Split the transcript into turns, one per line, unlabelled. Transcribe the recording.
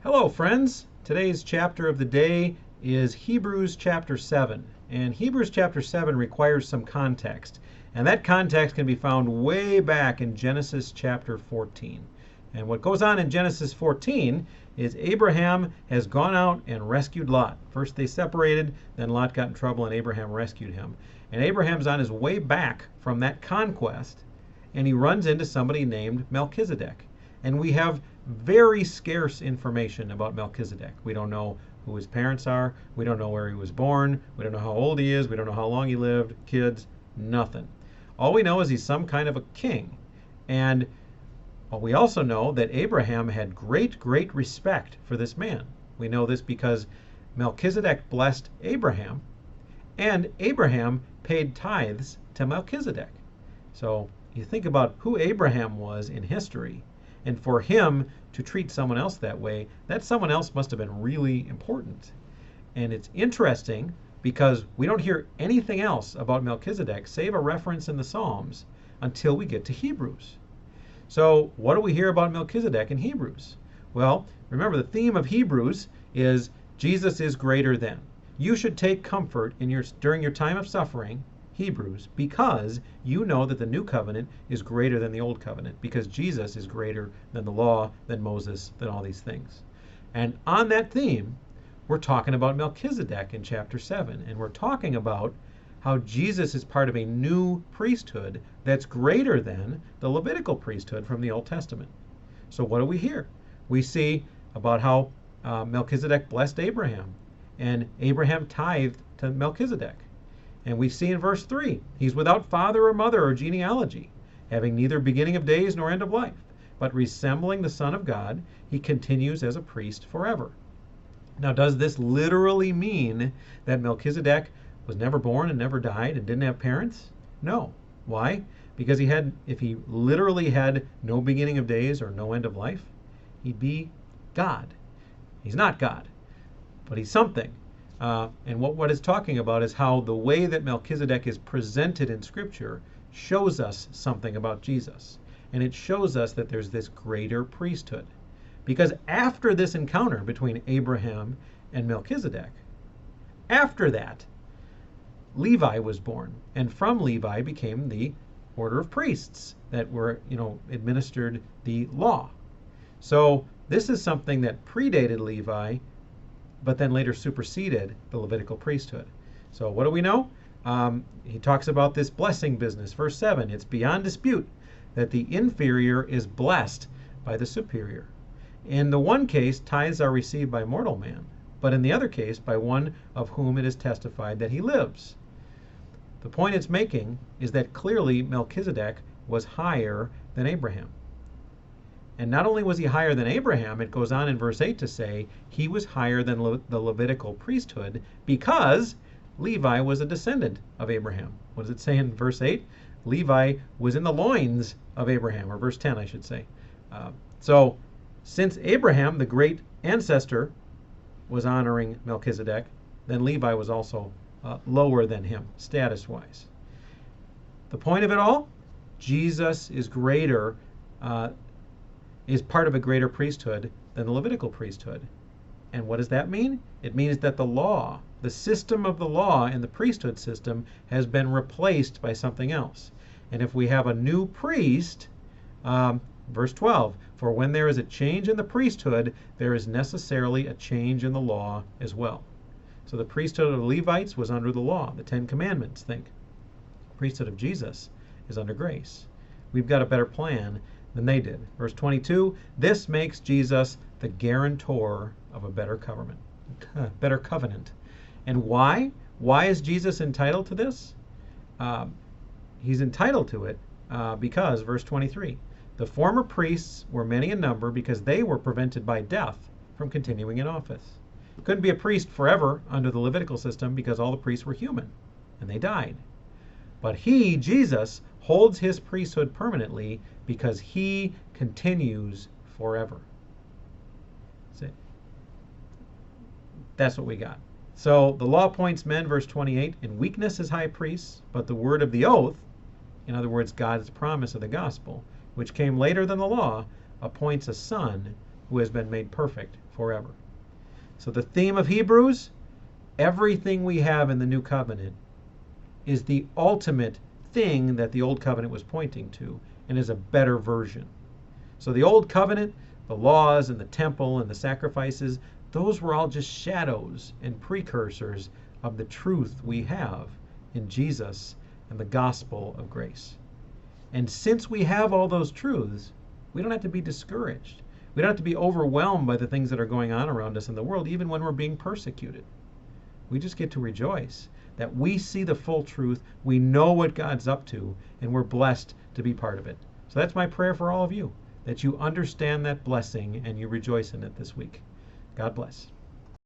Hello, friends. Today's chapter of the day is Hebrews chapter 7. And Hebrews chapter 7 requires some context. And that context can be found way back in Genesis chapter 14. And what goes on in Genesis 14 is Abraham has gone out and rescued Lot. First they separated, then Lot got in trouble and Abraham rescued him. And Abraham's on his way back from that conquest, and he runs into somebody named Melchizedek. And we have very scarce information about Melchizedek. We don't know who his parents are. We don't know where he was born. We don't know how old he is. We don't know how long he lived, kids, nothing. All we know is he's some kind of a king. And we also know that Abraham had great respect for this man. We know this because Melchizedek blessed Abraham, and Abraham paid tithes to Melchizedek. So you think about who Abraham was in history, and for him to treat someone else that way, that someone else must have been really important. And it's interesting because we don't hear anything else about Melchizedek save a reference in the Psalms until we get to Hebrews. So what do we hear about Melchizedek in Hebrews? Well, remember the theme of Hebrews is Jesus is greater than. You should take comfort during your time of suffering, Hebrews, because you know that the new covenant is greater than the old covenant, because Jesus is greater than the law, than Moses, than all these things. And on that theme, we're talking about Melchizedek in chapter 7, and we're talking about how Jesus is part of a new priesthood that's greater than the Levitical priesthood from the Old Testament. So what do we hear? We see about how Melchizedek blessed Abraham, and Abraham tithed to Melchizedek. And we see in verse 3, he's without father or mother or genealogy, having neither beginning of days nor end of life, but resembling the Son of God, he continues as a priest forever. Now, does this literally mean that Melchizedek was never born and never died and didn't have parents? No. Why? Because if he literally had no beginning of days or no end of life, he'd be God. He's not God, but he's something. And what it's talking about is how the way that Melchizedek is presented in Scripture shows us something about Jesus. And it shows us that there's this greater priesthood. Because after this encounter between Abraham and Melchizedek, after that, Levi was born. And from Levi became the order of priests that were, administered the law. So this is something that predated Levi, but then later superseded the Levitical priesthood. So what do we know? He talks about this blessing business. Verse 7, it's beyond dispute that the inferior is blessed by the superior. In the one case, tithes are received by mortal man, but in the other case, by one of whom it is testified that he lives. The point it's making is that clearly Melchizedek was higher than Abraham. And not only was he higher than Abraham, it goes on in verse 8 to say he was higher than the Levitical priesthood because Levi was a descendant of Abraham. What does it say in verse 8? Levi was in the loins of Abraham, or verse 10, I should say. So since Abraham, the great ancestor, was honoring Melchizedek, then Levi was also lower than him, status-wise. The point of it all, Jesus is greater, is part of a greater priesthood than the Levitical priesthood. And what does that mean? It means that the law, the system of the law in the priesthood system, has been replaced by something else. And if we have a new priest, verse 12, for when there is a change in the priesthood, there is necessarily a change in the law as well. So the priesthood of the Levites was under the law, the Ten Commandments, think. The priesthood of Jesus is under grace. We've got a better plan than they did. Verse 22, this makes Jesus the guarantor of a better covenant. And why? Why is Jesus entitled to this? He's entitled to it because, verse 23, the former priests were many in number because they were prevented by death from continuing in office. Couldn't be a priest forever under the Levitical system because all the priests were human and they died. But he, Jesus, holds his priesthood permanently because he continues forever. That's what we got. So the law appoints men, verse 28, in weakness as high priests, but the word of the oath, in other words, God's promise of the gospel, which came later than the law, appoints a son who has been made perfect forever. So the theme of Hebrews, everything we have in the new covenant is the ultimate thing that the old covenant was pointing to, and is a better version. So the old covenant, the laws and the temple and the sacrifices, those were all just shadows and precursors of the truth we have in Jesus and the gospel of grace. And since we have all those truths, we don't have to be discouraged. We don't have to be overwhelmed by the things that are going on around us in the world, even when we're being persecuted. We just get to rejoice that we see the full truth, we know what God's up to, and we're blessed to be part of it. So that's my prayer for all of you, that you understand that blessing and you rejoice in it this week. God bless.